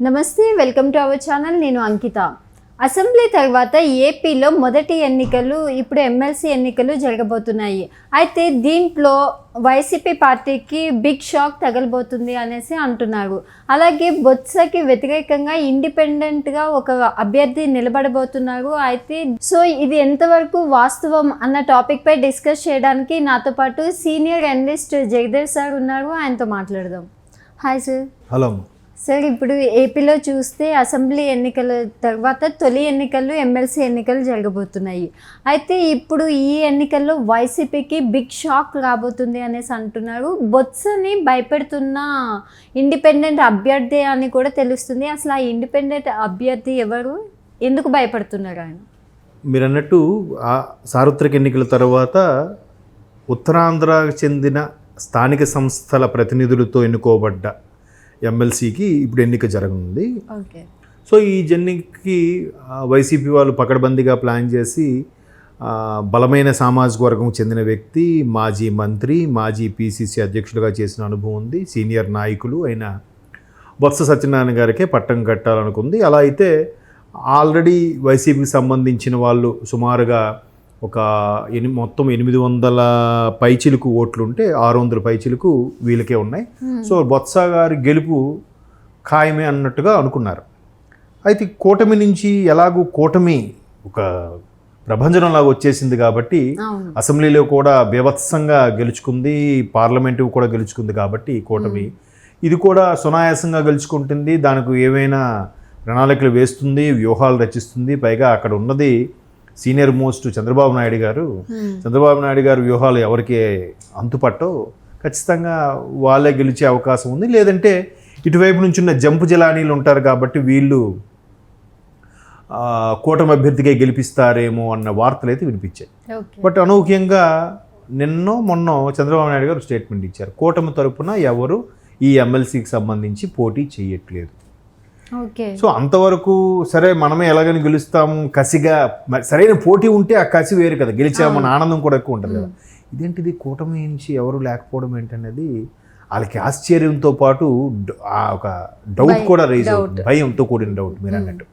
నమస్తే, welcome to our channel. నేను అంకిత. Assembly తర్వాత ఏపీలో మొదటి ఎన్నికలు, ఇప్పుడు ఎమ్మెల్సీ ఎన్నికలు జరగబోతున్నాయి. అయితే దీంట్లో వైసీపీ పార్టీకి బిగ్ షాక్ తగలబోతుంది అనేసి అంటున్నారు. అలాగే బొత్సకి వ్యతిరేకంగా ఇండిపెండెంట్గా ఒక అభ్యర్థి నిలబడబోతున్నారు. అయితే ఇది ఎంతవరకు వాస్తవం అన్న టాపిక్పై డిస్కస్ చేయడానికి నాతో పాటు సీనియర్ అనలిస్ట్ జగదేవ్ సార్ ఉన్నారు. ఆయనతో మాట్లాడదాం. Hi sir. హలో సార్, ఇప్పుడు ఏపీలో చూస్తే అసెంబ్లీ ఎన్నికల తర్వాత తొలి ఎన్నికలు, ఎమ్మెల్సీ ఎన్నికలు జరగబోతున్నాయి. అయితే ఇప్పుడు ఈ ఎన్నికల్లో వైసీపీకి బిగ్ షాక్ రాబోతుంది అనేసి అంటున్నారు. బొత్సని భయపెడుతున్న ఇండిపెండెంట్ అభ్యర్థి అని కూడా తెలుస్తుంది. అసలు ఆ ఇండిపెండెంట్ అభ్యర్థి ఎవరు, ఎందుకు భయపడుతున్నారు ఆయన? మీరు అన్నట్టు సార్వత్రిక ఎన్నికల తర్వాత ఉత్తరాంధ్రకు చెందిన స్థానిక సంస్థల ప్రతినిధులతో ఎన్నుకోబడ్డ ఎమ్మెల్సీకి ఇప్పుడు ఎన్నిక జరగనుంది. సో ఈ ఎన్నికకి వైసీపీ వాళ్ళు పకడ్బందీగా ప్లాన్ చేసి బలమైన సామాజిక వర్గం చెందిన వ్యక్తి, మాజీ మంత్రి, మాజీ పిసిసి అధ్యక్షుడిగా చేసిన అనుభవం ఉంది, సీనియర్ నాయకులు అయిన బొత్స సత్యనారాయణ గారికే పట్టం కట్టాలనుకుంది. అలా అయితే ఆల్రెడీ వైసీపీకి సంబంధించిన వాళ్ళు సుమారుగా ఒక మొత్తం 800 పైచిలుకు ఓట్లుంటే 600 పైచిలుకు వీళ్ళకే ఉన్నాయి. సో బొత్స గారి గెలుపు ఖాయమే అన్నట్టుగా అనుకున్నారు. అయితే కూటమి నుంచి ఎలాగూ కూటమి ఒక ప్రభంజనంలాగా వచ్చేసింది కాబట్టి అసెంబ్లీలో కూడా బీభత్సంగా గెలుచుకుంది, పార్లమెంటు కూడా గెలుచుకుంది కాబట్టి కూటమి ఇది కూడా సునాయాసంగా గెలుచుకుంటుంది. దానికి ఏవైనా ప్రణాళికలు వేస్తుంది, వ్యూహాలు రచిస్తుంది. పైగా అక్కడ ఉన్నది సీనియర్ మోస్ట్ చంద్రబాబు నాయుడు గారు. చంద్రబాబు నాయుడు గారు వ్యూహాలు ఎవరికి అంతుపట్టో ఖచ్చితంగా వాళ్ళే గెలిచే అవకాశం ఉంది. లేదంటే ఇటువైపు నుంచి ఉన్న జంపు జలానీలు ఉంటారు కాబట్టి వీళ్ళు కూటమి అభ్యర్థిగా గెలిపిస్తారేమో అన్న వార్తలు అయితే వినిపించాయి. బట్ అనూహ్యంగా మొన్న చంద్రబాబు నాయుడు గారు స్టేట్మెంట్ ఇచ్చారు, కూటమి తరపున ఎవరు ఈ ఎమ్మెల్సీకి సంబంధించి పోటీ చేయట్లేదు. సో అంతవరకు సరే, మనమే ఎలాగని గెలుస్తాము కసిగా, సరైన పోటీ ఉంటే ఆ కసి వేరు కదా, గెలిచామన్న ఆనందం కూడా ఎక్కువ ఉంటుంది కదా. ఇదేంటిది కూటమి నుంచి ఎవరు లేకపోవడం ఏంటనేది వాళ్ళకి ఆశ్చర్యంతో పాటు ఒక డౌట్ కూడా రైజ్ అవుతుంది, భయంతో కూడిన డౌట్. మీరు అన్నట్టు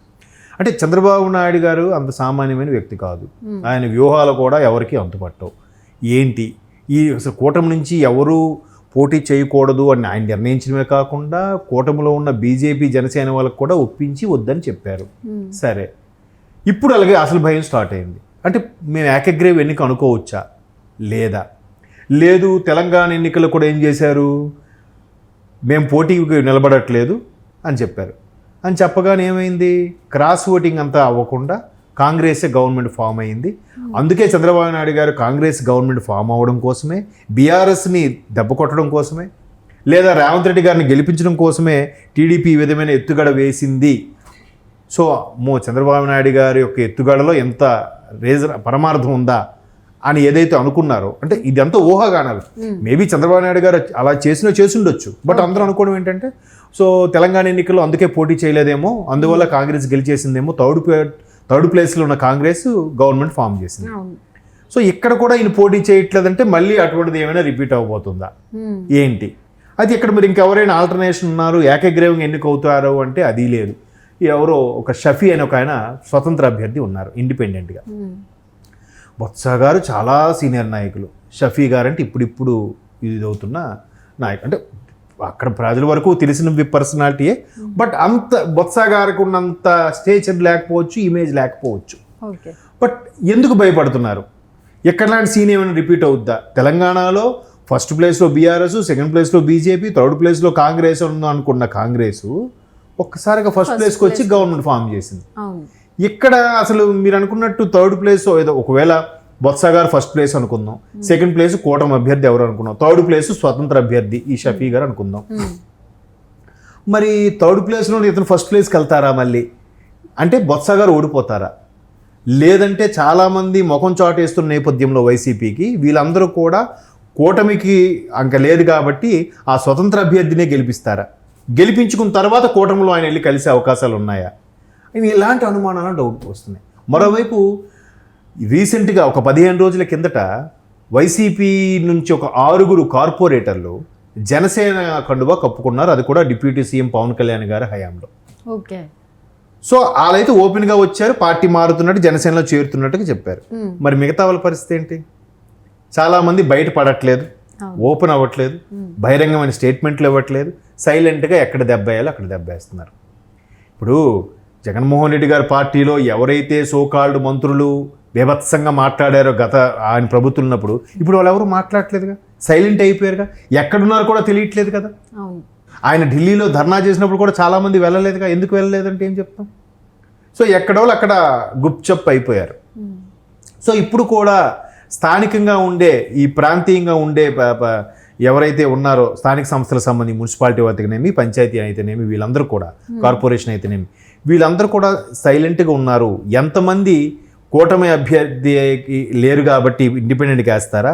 అంటే చంద్రబాబు నాయుడు గారు అంత సామాన్యమైన వ్యక్తి కాదు. ఆయన వ్యూహాలు కూడా ఎవరికి అంతుపట్టవు. ఏంటి ఈ అసలు కూటమి నుంచి ఎవరు పోటీ చేయకూడదు అని ఆయన నిర్ణయించడమే కాకుండా కూటమిలో ఉన్న బీజేపీ, జనసేన వాళ్ళకు కూడా ఒప్పించి వద్దని చెప్పారు. సరే, ఇప్పుడు అలాగే అసలు భయం స్టార్ట్ అయింది. అంటే మేము ఏకగ్రీవ ఎన్నిక అనుకోవచ్చా? లేదు. తెలంగాణ ఎన్నికలు కూడా ఏం చేశారు, మేము పోటీకి నిలబడట్లేదు అని చెప్పారు. అని చెప్పగానే ఏమైంది, క్రాస్ ఓటింగ్ అంతా అవ్వకుండా కాంగ్రెసే గవర్నమెంట్ ఫామ్ అయింది. అందుకే చంద్రబాబు నాయుడు గారు కాంగ్రెస్ గవర్నమెంట్ ఫామ్ అవ్వడం కోసమే, బీఆర్ఎస్ని దెబ్బ కొట్టడం కోసమే, లేదా రేవంత్ రెడ్డి గారిని గెలిపించడం కోసమే టీడీపీ ఈ విధమైన ఎత్తుగడ వేసింది. సో చంద్రబాబు నాయుడు గారి యొక్క ఎత్తుగడలో ఎంత పరమార్థం ఉందా అని ఏదైతే అనుకున్నారో, అంటే ఇదంతా ఊహాగానాలు. మేబీ చంద్రబాబు నాయుడు గారు అలా చేసుండొచ్చు. బట్ అందరూ అనుకోవడం ఏంటంటే, సో తెలంగాణ ఎన్నికల్లో అందుకే పోటీ చేయలేదేమో, అందువల్ల కాంగ్రెస్ గెలిచేసిందేమో, థర్డ్ ప్లేస్లో ఉన్న కాంగ్రెస్ గవర్నమెంట్ ఫామ్ చేసింది. సో ఇక్కడ కూడా ఈయన పోటీ చేయట్లేదంటే మళ్ళీ అటువంటిది ఏమైనా రిపీట్ అవ్వబోతుందా ఏంటి? అది ఇక్కడ మీరు ఇంకెవరైనా ఆల్టర్నేషన్ ఉన్నారు, ఏకగ్రీవంగా ఎన్నికవుతారు అంటే అది లేదు. ఎవరో ఒక షఫీ అని ఒక ఆయన స్వతంత్ర అభ్యర్థి ఉన్నారు ఇండిపెండెంట్గా. బొత్స గారు చాలా సీనియర్ నాయకులు, షఫీ గారు అంటే ఇప్పుడు ఇది అవుతున్న నాయకులు. అంటే అక్కడ ప్రజల వరకు తెలిసిన పర్సనాలిటీయే. బట్ అంత బొత్స గారికి ఉన్నంత స్టేచర్ లేకపోవచ్చు, ఇమేజ్ లేకపోవచ్చు. బట్ ఎందుకు భయపడుతున్నారు? ఎక్కడలాంటి సీన్ ఏమైనా రిపీట్ అవుద్దా? తెలంగాణలో ఫస్ట్ ప్లేస్లో బీఆర్ఎస్, సెకండ్ ప్లేస్లో బీజేపీ, థర్డ్ ప్లేస్లో కాంగ్రెస్ అనుకున్న కాంగ్రెస్ ఒక్కసారిగా ఫస్ట్ ప్లేస్కి వచ్చి గవర్నమెంట్ ఫామ్ చేసింది. ఇక్కడ అసలు మీరు అనుకున్నట్టు థర్డ్ ప్లేస్ ఏదో, ఒకవేళ బొత్స గారు ఫస్ట్ ప్లేస్ అనుకుందాం, సెకండ్ ప్లేస్ కూటమి అభ్యర్థి ఎవరు అనుకుందాం, థర్డ్ ప్లేస్ స్వతంత్ర అభ్యర్థి ఈ షఫీ గారు అనుకుందాం. మరి థర్డ్ ప్లేస్లో ఇతను ఫస్ట్ ప్లేస్కి వెళ్తారా మళ్ళీ అంటే బొత్స గారు ఓడిపోతారా? లేదంటే చాలామంది ముఖం చాటేస్తున్న నేపథ్యంలో వైసీపీకి వీళ్ళందరూ కూడా కూటమికి అంక లేదు కాబట్టి ఆ స్వతంత్ర అభ్యర్థినే గెలిపిస్తారా? గెలిపించుకున్న తర్వాత కూటమిలో ఆయన వెళ్ళి కలిసే అవకాశాలు ఉన్నాయా? ఇలాంటి అనుమానాలు డౌట్ వస్తున్నాయి. మరోవైపు రీసెంట్గా ఒక 15 రోజుల కిందట వైసీపీ నుంచి ఒక 6 కార్పొరేటర్లు జనసేన కండువా కప్పుకున్నారు. అది కూడా డిప్యూటీ సీఎం పవన్ కళ్యాణ్ గారి హయాంలో. ఓకే. సో వాళ్ళైతే ఓపెన్గా వచ్చారు, పార్టీ మారుతున్నట్టు జనసేనలో చేరుతున్నట్టుగా చెప్పారు. మరి మిగతా వాళ్ళ పరిస్థితి ఏంటి? చాలామంది బయట పడట్లేదు, ఓపెన్ అవ్వట్లేదు, బహిరంగమైన స్టేట్మెంట్లు ఇవ్వట్లేదు, సైలెంట్గా ఎక్కడ దెబ్బ వేయాలో అక్కడ దెబ్బ వేస్తున్నారు. ఇప్పుడు జగన్మోహన్ రెడ్డి గారి పార్టీలో ఎవరైతే సోకాల్డ్ మంత్రులు బీభత్సంగా మాట్లాడారో గత ఆయన ప్రభుత్వం ఉన్నప్పుడు, ఇప్పుడు వాళ్ళు ఎవరు మాట్లాడట్లేదుగా, సైలెంట్ అయిపోయారుగా, ఎక్కడున్నారో కూడా తెలియట్లేదు కదా. ఆయన ఢిల్లీలో ధర్నా చేసినప్పుడు కూడా చాలామంది వెళ్ళలేదుగా, ఎందుకు వెళ్ళలేదంటే ఏం చెప్తాం? సో ఎక్కడోళ్ళు అక్కడ గుప్చప్ అయిపోయారు. సో ఇప్పుడు కూడా స్థానికంగా ఉండే ఈ ప్రాంతీయంగా ఉండే ఎవరైతే ఉన్నారో స్థానిక సంస్థలకు సంబంధించి మున్సిపాలిటీ అయితేనేమి, పంచాయతీ అయితేనేమి, వీళ్ళందరూ కూడా, కార్పొరేషన్ అయితేనేమి, వీళ్ళందరూ కూడా సైలెంట్గా ఉన్నారు. ఎంతమంది కూటమి అభ్యర్థికి లేరు కాబట్టి ఇండిపెండెంట్గా వేస్తారా,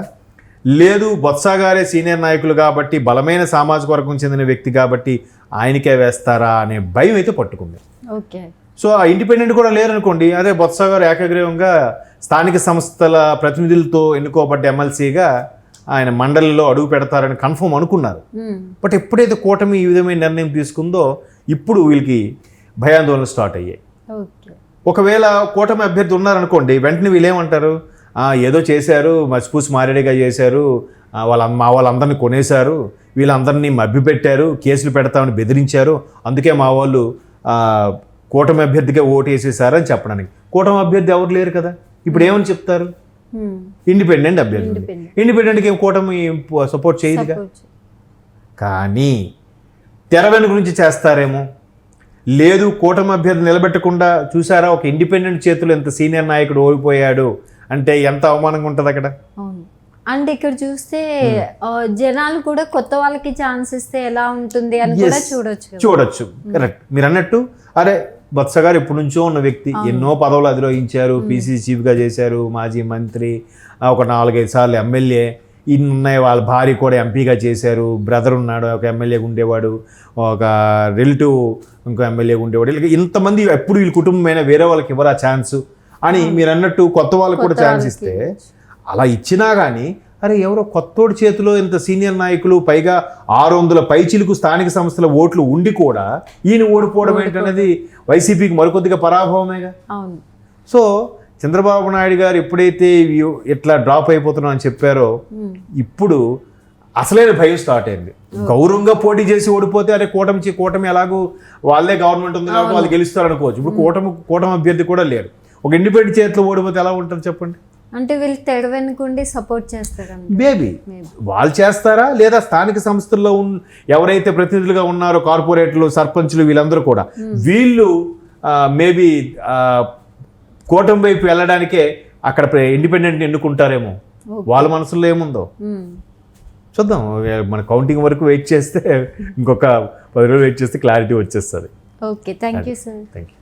లేదు బొత్స గారే సీనియర్ నాయకులు కాబట్టి బలమైన సామాజిక వర్గం చెందిన వ్యక్తి కాబట్టి ఆయనకే వేస్తారా అనే భయం అయితే పట్టుకుంది. ఓకే. సో ఆ ఇండిపెండెంట్ కూడా లేరనుకోండి, అదే బొత్స గారు ఏకగ్రీవంగా స్థానిక సంస్థల ప్రతినిధులతో ఎన్నుకోబడ్డ ఎమ్మెల్సీగా ఆయన మండలిలో అడుగు పెడతారని కన్ఫర్మ్ అనుకున్నారు. బట్ ఎప్పుడైతే కూటమి ఈ విధమైన నిర్ణయం తీసుకుందో ఇప్పుడు వీళ్ళకి భయాందోళనలు స్టార్ట్ అయ్యాయి. ఒకవేళ కూటమి అభ్యర్థి ఉన్నారనుకోండి, వెంటనే వీళ్ళేమంటారు, ఏదో చేశారు, మసిపూసి మారేడిగా చేశారు, మా వాళ్ళందరినీ కొనేశారు, వీళ్ళందరినీ మభ్యపెట్టారు, కేసులు పెడతామని బెదిరించారు, అందుకే మా వాళ్ళు కూటమి అభ్యర్థిగా ఓటు వేసేసారని చెప్పడానికి. కూటమి అభ్యర్థి ఎవరు లేరు కదా, ఇప్పుడు ఏమని చెప్తారు? ఇండిపెండెంట్ అభ్యర్థి. ఇండిపెండెంట్కి ఏం కూటమి సపోర్ట్ చేయదుగా. కానీ తెర వెనుక గురించి చేస్తారేమో, లేదు కూటమి అభ్యర్థి నిలబెట్టకుండా చూసారా ఒక ఇండిపెండెంట్ చేతులు ఎంత సీనియర్ నాయకుడు ఓడిపోయాడు అంటే ఎంత అవమానంగా ఉంటుంది అక్కడ. అండ్ ఇక్కడ చూస్తే జనాలు కూడా కొత్త వాళ్ళకి ఛాన్స్ ఇస్తే ఎలా ఉంటుంది అని కూడా చూడొచ్చు. కరెక్ట్, మీరు అన్నట్టు. అరే బొత్స గారు ఎప్పటి నుంచో ఉన్న వ్యక్తి, ఎన్నో పదవులు అధిరోహించారు, పీసీసీ చీఫ్గా చేశారు, మాజీ మంత్రి, ఒక 4-5 సార్లు ఎమ్మెల్యే, ఇన్ని ఉన్నాయి. వాళ్ళ భార్య కూడా ఎంపీగా చేశారు, బ్రదర్ ఉన్నాడు ఒక ఎమ్మెల్యేగా ఉండేవాడు, ఒక రిలేటివ్ ఇంకో ఎమ్మెల్యేగా ఉండేవాడు. ఇంతమంది ఎప్పుడు వీళ్ళ కుటుంబమైనా వేరే వాళ్ళకి ఇవ్వరా ఛాన్స్ అని మీరు అన్నట్టు కొత్త వాళ్ళకి కూడా ఛాన్స్ ఇస్తే, అలా ఇచ్చినా కానీ అరే ఎవరో కొత్తోడి చేతిలో ఇంత సీనియర్ నాయకులు, పైగా 600 పైచిలుకు స్థానిక సంస్థల ఓట్లు ఉండి కూడా ఈయన ఓడిపోవడం ఏంటనేది వైసీపీకి మరికొద్దిగా పరాభవమేగా. సో చంద్రబాబు నాయుడు గారు ఎప్పుడైతే ఇట్లా డ్రాప్ అయిపోతున్నాం అని చెప్పారో, ఇప్పుడు అసలైన భయం స్టార్ట్ అయింది. గౌరవంగా పోటీ చేసి ఓడిపోతే అరే కూటమి ఎలాగూ వాళ్ళే గవర్నమెంట్ ఉంది కాబట్టి వాళ్ళు గెలుస్తారు అనుకోవచ్చు. ఇప్పుడు కూటమి అభ్యర్థి కూడా లేరు, ఒక ఇండిపెండెంట్ చేతిలో ఓడిపోతే ఎలా ఉంటుంది చెప్పండి. అంటే వీళ్ళు తెర వెనుకుండి సపోర్ట్ చేస్తారా? మేబీ వాళ్ళు చేస్తారా, లేదా స్థానిక సంస్థల్లో ఎవరైతే ప్రతినిధులుగా ఉన్నారో కార్పొరేట్లు, సర్పంచ్లు, వీళ్ళందరూ కూడా వీళ్ళు మేబీ కూటమి వైపు వెళ్ళడానికే అక్కడ ఇండిపెండెంట్ ఎన్నుకుంటారేమో. వాళ్ళ మనసులో ఏముందో చూద్దాం. మన కౌంటింగ్ వరకు వెయిట్ చేస్తే, ఇంకొక 10 రోజులు వెయిట్ చేస్తే క్లారిటీ వచ్చేస్తుంది. Okay, thank you sir. Thank you.